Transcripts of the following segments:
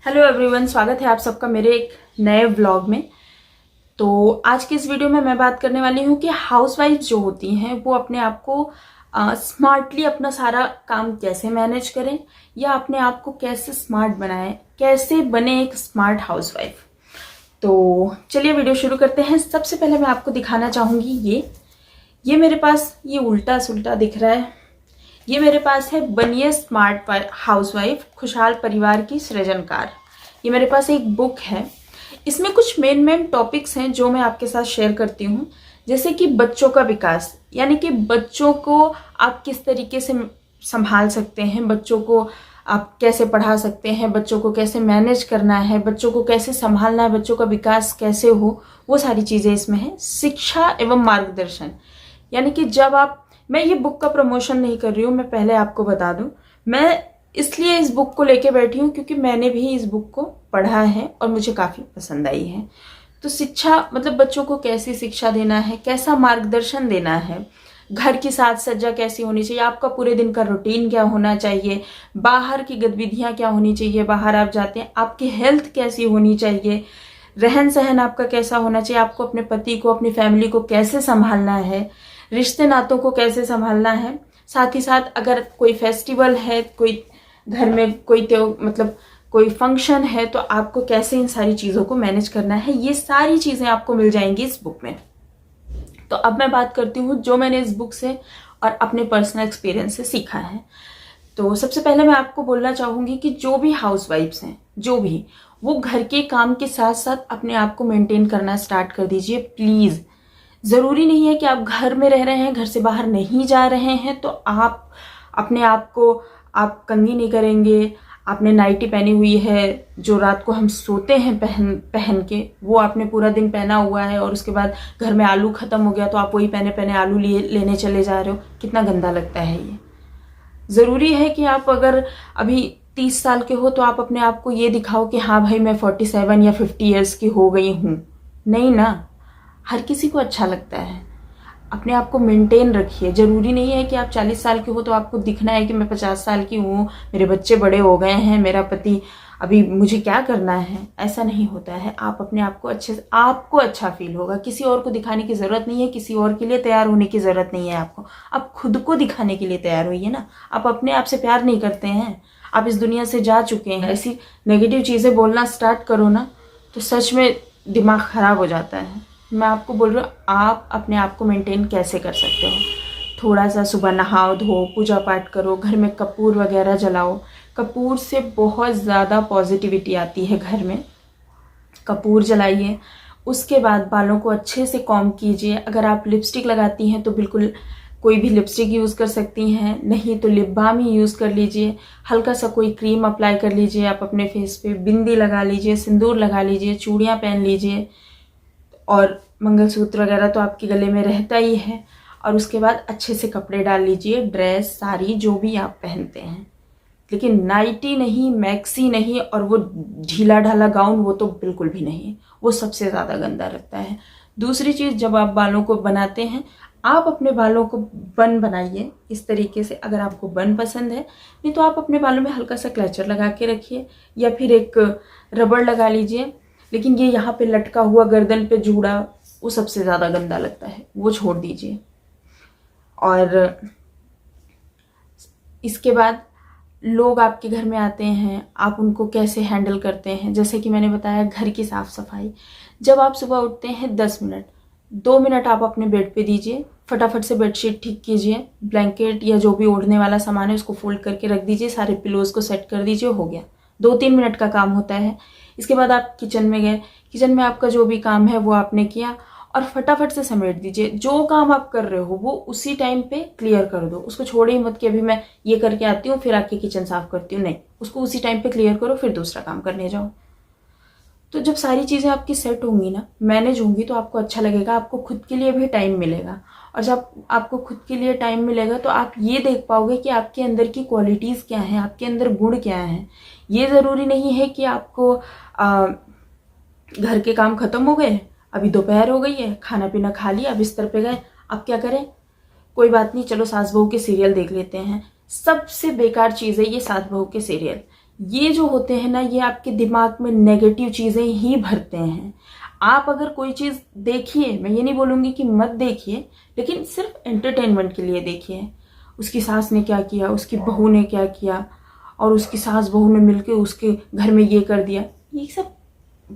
Hello everyone, स्वागत है आप सबका मेरे एक नए व्लॉग में। तो आज की इस वीडियो में मैं बात करने वाली हूँ कि हाउसवाइफ जो होती हैं वो अपने आप को स्मार्टली अपना सारा काम कैसे मैनेज करें या अपने आप को कैसे स्मार्ट बनाएं, कैसे बने एक स्मार्ट हाउसवाइफ। तो चलिए वीडियो शुरू करते हैं। सबसे पहले मैं आपको दिखाना चाहूँगी ये मेरे पास ये उल्टा सुल्टा दिख रहा है। ये मेरे पास है बनिए स्मार्ट हाउसवाइफ, खुशहाल परिवार की सृजनकार। ये मेरे पास एक बुक है। इसमें कुछ मेन टॉपिक्स हैं जो मैं आपके साथ शेयर करती हूँ, जैसे कि बच्चों का विकास, यानी कि बच्चों को आप किस तरीके से संभाल सकते हैं, बच्चों को आप कैसे पढ़ा सकते हैं, बच्चों को कैसे मैनेज करना है, बच्चों को कैसे संभालना है, बच्चों का विकास कैसे हो, वो सारी चीज़ें इसमें हैं। शिक्षा एवं मार्गदर्शन, यानी कि जब आप, मैं ये बुक का प्रमोशन नहीं कर रही हूँ, मैं पहले आपको बता दूं, मैं इसलिए इस बुक को लेके बैठी हूँ क्योंकि मैंने भी इस बुक को पढ़ा है और मुझे काफ़ी पसंद आई है। तो शिक्षा मतलब बच्चों को कैसी शिक्षा देना है, कैसा मार्गदर्शन देना है, घर की साज सज्जा कैसी होनी चाहिए, आपका पूरे दिन का रूटीन क्या होना चाहिए, बाहर की गतिविधियाँ क्या होनी चाहिए, बाहर आप जाते हैं आपकी हेल्थ कैसी होनी चाहिए, रहन सहन आपका कैसा होना चाहिए, आपको अपने पति को, अपनी फैमिली को कैसे संभालना है, रिश्ते नातों को कैसे संभालना है। साथ ही साथ अगर कोई फेस्टिवल है, कोई घर में कोई मतलब कोई फंक्शन है, तो आपको कैसे इन सारी चीज़ों को मैनेज करना है, ये सारी चीज़ें आपको मिल जाएंगी इस बुक में। तो अब मैं बात करती हूँ जो मैंने इस बुक से और अपने पर्सनल एक्सपीरियंस से सीखा है। तो सबसे पहले मैं आपको बोलना चाहूँगी कि जो भी हाउसवाइफ्स हैं, जो भी, वो घर के काम के साथ साथ अपने आप को मेंटेन करना स्टार्ट कर दीजिए प्लीज़। ज़रूरी नहीं है कि आप घर में रह रहे हैं, घर से बाहर नहीं जा रहे हैं तो आप अपने आप को आप कंघी नहीं करेंगे, आपने नाइटी पहनी हुई है जो रात को हम सोते हैं पहन के, वो आपने पूरा दिन पहना हुआ है और उसके बाद घर में आलू ख़त्म हो गया तो आप वही पहने पहने आलू लेने चले जा रहे हो। कितना गंदा लगता है ये। ज़रूरी है कि आप अगर अभी 30 साल के हो तो आप अपने आप को ये दिखाओ कि हाँ भाई मैं 47 या 50 ईयर्स की हो गई हूँ। नहीं ना, हर किसी को अच्छा लगता है। अपने आप को मेंटेन रखिए। जरूरी नहीं है कि आप 40 साल के हो तो आपको दिखना है कि मैं 50 साल की हूँ, मेरे बच्चे बड़े हो गए हैं, मेरा पति, अभी मुझे क्या करना है। ऐसा नहीं होता है। आप अपने आप को अच्छे से, आपको अच्छा फील होगा। किसी और को दिखाने की जरूरत नहीं है, किसी और के लिए तैयार होने की जरूरत नहीं है आपको। आप खुद को दिखाने के लिए तैयार होइए ना। आप अपने आप से प्यार नहीं करते हैं, आप इस दुनिया से जा चुके हैं। ऐसी नेगेटिव चीजें बोलना स्टार्ट करो ना तो सच में दिमाग खराब हो जाता है। मैं आपको बोल रही हूँ आप अपने आप को मेंटेन कैसे कर सकते हो। थोड़ा सा सुबह नहाओ धो, पूजा पाठ करो, घर में कपूर वगैरह जलाओ। कपूर से बहुत ज़्यादा पॉजिटिविटी आती है घर में। कपूर जलाइए। उसके बाद बालों को अच्छे से कॉम्ब कीजिए। अगर आप लिपस्टिक लगाती हैं तो बिल्कुल कोई भी लिपस्टिक यूज़ कर सकती हैं, नहीं तो लिप बाम ही यूज़ कर लीजिए। हल्का सा कोई क्रीम अप्लाई कर लीजिए आप अपने फेस पे, बिंदी लगा लीजिए, सिंदूर लगा लीजिए, चूड़ियाँ पहन लीजिए और मंगलसूत्र वगैरह तो आपके गले में रहता ही है। और उसके बाद अच्छे से कपड़े डाल लीजिए, ड्रेस, साड़ी, जो भी आप पहनते हैं, लेकिन नाइटी नहीं, मैक्सी नहीं, और वो ढीला ढाला गाउन वो तो बिल्कुल भी नहीं, वो सबसे ज़्यादा गंदा लगता है। दूसरी चीज़, जब आप बालों को बनाते हैं, आप अपने बालों को बन बनाइए इस तरीके से, अगर आपको बन पसंद है। नहीं तो आप अपने बालों में हल्का सा क्लचर लगा के रखिए या फिर एक रबड़ लगा लीजिए। लेकिन ये यहाँ पे लटका हुआ गर्दन पे जूड़ा, वो सबसे ज़्यादा गंदा लगता है, वो छोड़ दीजिए। और इसके बाद लोग आपके घर में आते हैं, आप उनको कैसे हैंडल करते हैं। जैसे कि मैंने बताया, घर की साफ़ सफाई। जब आप सुबह उठते हैं 10 मिनट, 2 मिनट आप अपने बेड पे दीजिए, फटाफट से बेडशीट ठीक कीजिए, ब्लैंकेट या जो भी ओढ़ने वाला सामान है उसको फोल्ड करके रख दीजिए, सारे पिलोज को सेट कर दीजिए, हो गया। 2-3 मिनट का काम होता है। इसके बाद आप किचन में गए, किचन में आपका जो भी काम है वो आपने किया और फटाफट से समेट दीजिए। जो काम आप कर रहे हो वो उसी टाइम पे क्लियर कर दो, उसको छोड़े ही मत कि अभी मैं ये करके आती हूँ फिर आके किचन साफ करती हूँ। नहीं, उसको उसी टाइम पे क्लियर करो, फिर दूसरा काम करने जाओ। तो जब सारी चीज़ें आपकी सेट होंगी ना, मैनेज होंगी, तो आपको अच्छा लगेगा, आपको खुद के लिए भी टाइम मिलेगा। और जब आपको खुद के लिए टाइम मिलेगा तो आप ये देख पाओगे कि आपके अंदर की क्वालिटीज़ क्या हैं, आपके अंदर गुण क्या हैं। ये ज़रूरी नहीं है कि आपको घर के काम खत्म हो गए, अभी दोपहर हो गई है, खाना पीना खा लिया, बिस्तर पे गए, अब क्या करें, कोई बात नहीं, चलो सास बहू के सीरियल देख लेते हैं। सबसे बेकार चीज़ है ये सास बहू के सीरियल। ये जो होते हैं ना, ये आपके दिमाग में नेगेटिव चीज़ें ही भरते हैं। आप अगर कोई चीज़ देखिए, मैं ये नहीं बोलूँगी कि मत देखिए, लेकिन सिर्फ एंटरटेनमेंट के लिए देखिए। उसकी सास ने क्या किया, उसकी बहू ने क्या किया, और उसकी सास बहू ने मिलके उसके घर में ये कर दिया, ये सब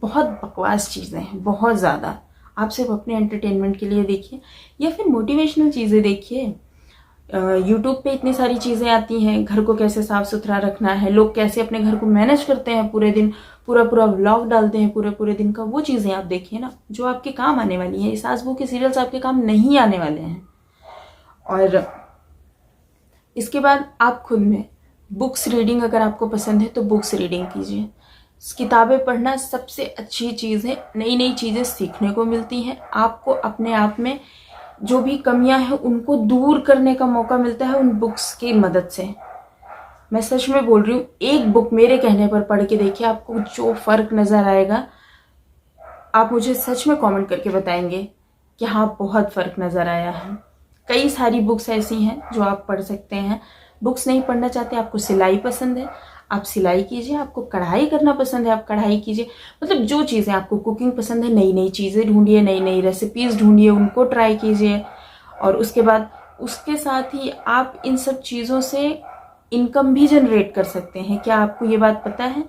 बहुत बकवास चीज़ें हैं, बहुत ज़्यादा। आप सिर्फ अपने एंटरटेनमेंट के लिए देखिए, या फिर मोटिवेशनल चीज़ें देखिए। यूट्यूब पे इतनी सारी चीज़ें आती हैं, घर को कैसे साफ सुथरा रखना है, लोग कैसे अपने घर को मैनेज करते हैं, पूरे दिन पूरा पूरा व्लॉग डालते हैं पूरे पूरे दिन का, वो चीज़ें आप देखिए ना, जो आपके काम आने वाली है। सास बहू के सीरियल्स आपके काम नहीं आने वाले हैं। और इसके बाद आप खुद में बुक्स रीडिंग, अगर आपको पसंद है तो बुक्स रीडिंग कीजिए। किताबें पढ़ना सबसे अच्छी चीज़ है, नई नई चीज़ें सीखने को मिलती हैं, आपको अपने आप में जो भी कमियां हैं उनको दूर करने का मौका मिलता है उन बुक्स की मदद से। मैं सच में बोल रही हूँ, एक बुक मेरे कहने पर पढ़ के देखिए, आपको जो फर्क नजर आएगा, आप मुझे सच में कमेंट करके बताएंगे कि हाँ, बहुत फर्क नजर आया है। कई सारी बुक्स ऐसी हैं जो आप पढ़ सकते हैं। बुक्स नहीं पढ़ना चाहते, आपको सिलाई पसंद है, आप सिलाई कीजिए। आपको कढ़ाई करना पसंद है, आप कढ़ाई कीजिए। मतलब जो चीज़ें आपको, कुकिंग पसंद है, नई नई चीज़ें ढूंढिए, नई नई रेसिपीज़ ढूंढिए, उनको ट्राई कीजिए। और उसके बाद उसके साथ ही आप इन सब चीज़ों से इनकम भी जनरेट कर सकते हैं। क्या आपको ये बात पता है?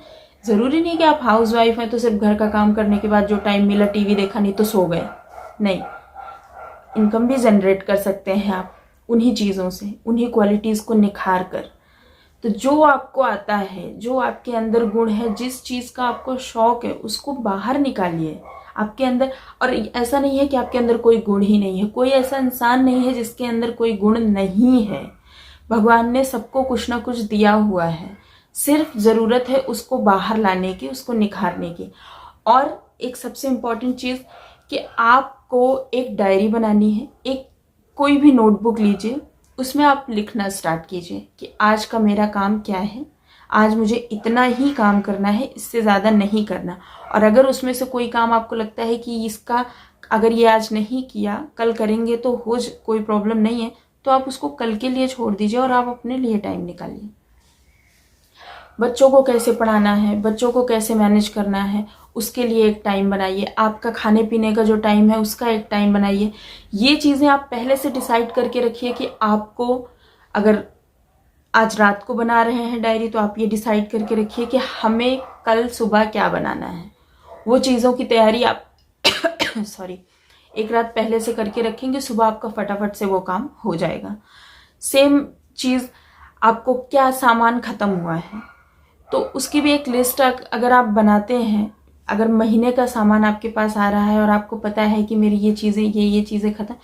ज़रूरी नहीं कि आप हाउस वाइफ हैं तो सिर्फ घर का काम करने के बाद जो टाइम मिला टीवी देखा, नहीं तो सो गए। नहीं, इनकम भी जनरेट कर सकते हैं आप उन्हीं चीज़ों से, उन्हीं क्वालिटीज़ को निखार कर। तो जो आपको आता है, जो आपके अंदर गुण है, जिस चीज़ का आपको शौक है, उसको बाहर निकालिए आपके अंदर। और ऐसा नहीं है कि आपके अंदर कोई गुण ही नहीं है, कोई ऐसा इंसान नहीं है जिसके अंदर कोई गुण नहीं है। भगवान ने सबको कुछ ना कुछ दिया हुआ है, सिर्फ ज़रूरत है उसको बाहर लाने की, उसको निखारने की। और एक सबसे इम्पॉर्टेंट चीज़ कि आपको एक डायरी बनानी है, एक कोई भी नोटबुक लीजिए, उसमें आप लिखना स्टार्ट कीजिए कि आज का मेरा काम क्या है, आज मुझे इतना ही काम करना है, इससे ज़्यादा नहीं करना। और अगर उसमें से कोई काम आपको लगता है कि इसका अगर ये आज नहीं किया, कल करेंगे तो कोई प्रॉब्लम नहीं है, तो आप उसको कल के लिए छोड़ दीजिए और आप अपने लिए टाइम निकालिए। बच्चों को कैसे पढ़ाना है, बच्चों को कैसे मैनेज करना है, उसके लिए एक टाइम बनाइए। आपका खाने पीने का जो टाइम है उसका एक टाइम बनाइए। ये चीज़ें आप पहले से डिसाइड करके रखिए कि आपको, अगर आज रात को बना रहे हैं डायरी, तो आप ये डिसाइड करके रखिए कि हमें कल सुबह क्या बनाना है। वो चीज़ों की तैयारी आप एक रात पहले से करके रखेंगे, सुबह आपका फटाफट से वो काम हो जाएगा। सेम चीज़, आपको क्या सामान खत्म हुआ है तो उसकी भी एक लिस्ट अगर आप बनाते हैं। अगर महीने का सामान आपके पास आ रहा है और आपको पता है कि मेरी ये चीज़ें खत्म,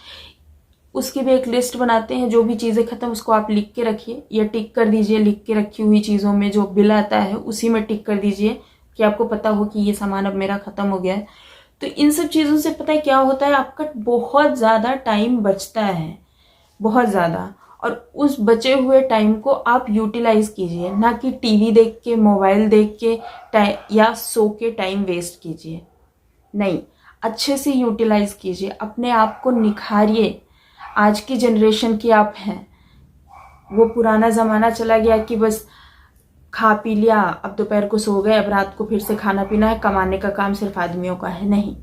उसकी भी एक लिस्ट बनाते हैं। जो भी चीज़ें खत्म उसको आप लिख के रखिए या टिक कर दीजिए। लिख के रखी हुई चीज़ों में जो बिल आता है उसी में टिक कर दीजिए कि आपको पता हो कि ये सामान अब मेरा खत्म हो गया है। तो इन सब चीज़ों से पता है क्या होता है, आपका बहुत ज़्यादा टाइम बचता है, बहुत ज़्यादा। और उस बचे हुए टाइम को आप यूटिलाइज कीजिए, ना कि टीवी देख के, मोबाइल देख के या सो के टाइम वेस्ट कीजिए। नहीं, अच्छे से यूटिलाइज कीजिए, अपने आप को निखारिए। आज की जनरेशन की आप हैं, वो पुराना ज़माना चला गया कि बस खा पी लिया, अब दोपहर को सो गए, अब रात को फिर से खाना पीना है, कमाने का काम सिर्फ आदमियों का है। नहीं,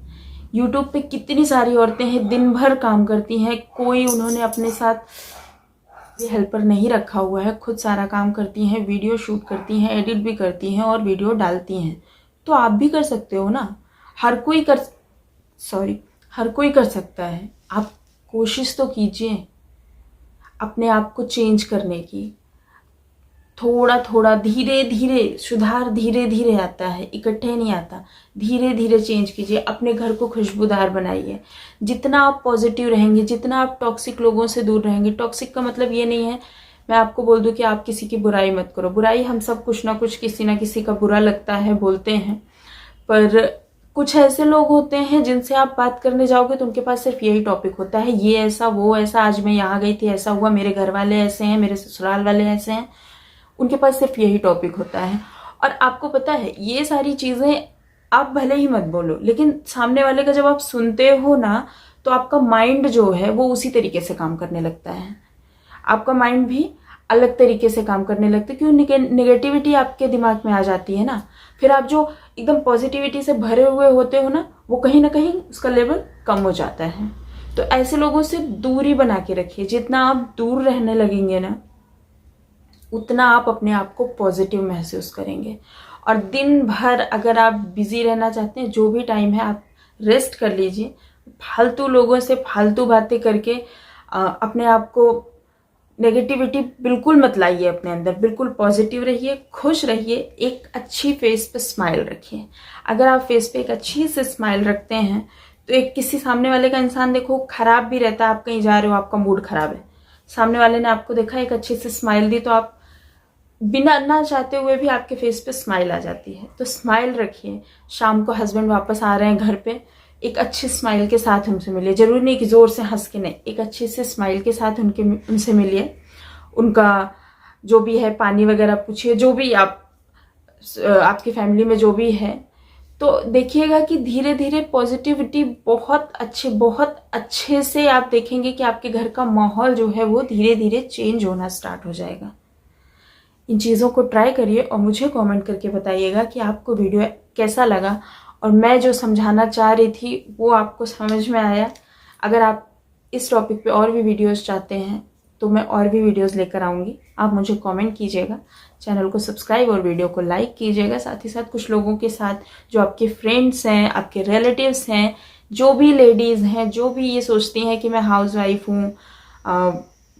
यूट्यूब पे कितनी सारी औरतें हैं, दिन भर काम करती हैं, कोई उन्होंने अपने साथ हेल्पर नहीं रखा हुआ है, खुद सारा काम करती हैं, वीडियो शूट करती हैं, एडिट भी करती हैं और वीडियो डालती हैं। तो आप भी कर सकते हो ना। हर कोई कर सकता है। आप कोशिश तो कीजिए अपने आप को चेंज करने की। थोड़ा थोड़ा, धीरे धीरे सुधार, धीरे धीरे आता है, इकट्ठे नहीं आता। धीरे धीरे चेंज कीजिए, अपने घर को खुशबूदार बनाइए। जितना आप पॉजिटिव रहेंगे, जितना आप टॉक्सिक लोगों से दूर रहेंगे। टॉक्सिक का मतलब ये नहीं है मैं आपको बोल दूं कि आप किसी की बुराई मत करो। बुराई हम सब कुछ ना कुछ, किसी ना किसी का बुरा लगता है, बोलते हैं। पर कुछ ऐसे लोग होते हैं जिनसे आप बात करने जाओगे तो उनके पास सिर्फ यही टॉपिक होता है, ये ऐसा, वो ऐसा, आज मैं यहाँ गई थी, ऐसा हुआ, मेरे घर वाले ऐसे हैं, मेरे ससुराल वाले ऐसे हैं। उनके पास सिर्फ यही टॉपिक होता है। और आपको पता है, ये सारी चीज़ें आप भले ही मत बोलो, लेकिन सामने वाले का जब आप सुनते हो ना, तो आपका माइंड जो है वो उसी तरीके से काम करने लगता है। आपका माइंड भी अलग तरीके से काम करने लगते, क्यों निगेटिविटी आपके दिमाग में आ जाती है ना। फिर आप जो एकदम पॉजिटिविटी से भरे हुए होते हो ना, वो कहीं ना कहीं उसका लेवल कम हो जाता है। तो ऐसे लोगों से दूरी बना के रखिए। जितना आप दूर रहने लगेंगे ना, उतना आप अपने आप को पॉजिटिव महसूस करेंगे। और दिन भर अगर आप बिजी रहना चाहते हैं, जो भी टाइम है आप रेस्ट कर लीजिए। फालतू लोगों से फालतू बातें करके अपने आप को नेगेटिविटी बिल्कुल मत लाइए अपने अंदर। बिल्कुल पॉजिटिव रहिए, खुश रहिए, एक अच्छी फेस पे स्माइल रखिए। अगर आप फेस पे एक अच्छी से स्माइल रखते हैं तो एक किसी सामने वाले का इंसान देखो खराब भी रहता है, आप कहीं जा रहे हो, आपका मूड खराब है, सामने वाले ने आपको देखा, एक अच्छी से स्माइल दी, तो आप बिना ना चाहते हुए भी आपके फेस पे स्माइल आ जाती है। तो स्माइल रखिए। शाम को हस्बैंड वापस आ रहे हैं घर पे, एक अच्छी स्माइल के साथ उनसे मिलिए। जरूरी नहीं कि जोर से हंस के, नहीं, एक अच्छी से स्माइल के साथ उनसे मिलिए। उनका जो भी है पानी वगैरह पूछिए, जो भी आपकी फैमिली में जो भी है। तो देखिएगा कि धीरे धीरे पॉजिटिविटी बहुत अच्छे से आप देखेंगे कि आपके घर का माहौल जो है वो धीरे धीरे चेंज होना स्टार्ट हो जाएगा। इन चीज़ों को ट्राई करिए और मुझे कमेंट करके बताइएगा कि आपको वीडियो कैसा लगा और मैं जो समझाना चाह रही थी वो आपको समझ में आया। अगर आप इस टॉपिक पे और भी वीडियोस चाहते हैं तो मैं और भी वीडियोस लेकर आऊँगी। आप मुझे कमेंट कीजिएगा, चैनल को सब्सक्राइब और वीडियो को लाइक कीजिएगा। साथ ही साथ कुछ लोगों के साथ, जो आपके फ्रेंड्स हैं, आपके रिलेटिव्स हैं, जो भी लेडीज़ हैं, जो भी ये सोचती हैं कि मैं हाउस वाइफ हूँ,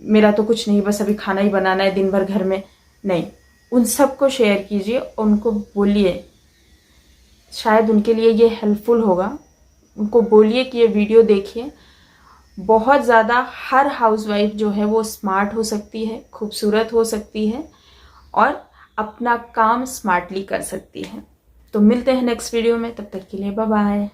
मेरा तो कुछ नहीं, बस अभी खाना ही बनाना है दिन भर घर में, नहीं, उन सबको शेयर कीजिए, उनको बोलिए, शायद उनके लिए ये हेल्पफुल होगा। उनको बोलिए कि ये वीडियो देखिए। बहुत ज़्यादा हर हाउसवाइफ जो है वो स्मार्ट हो सकती है, खूबसूरत हो सकती है और अपना काम स्मार्टली कर सकती है। तो मिलते हैं नेक्स्ट वीडियो में, तब तक के लिए बाय बाय।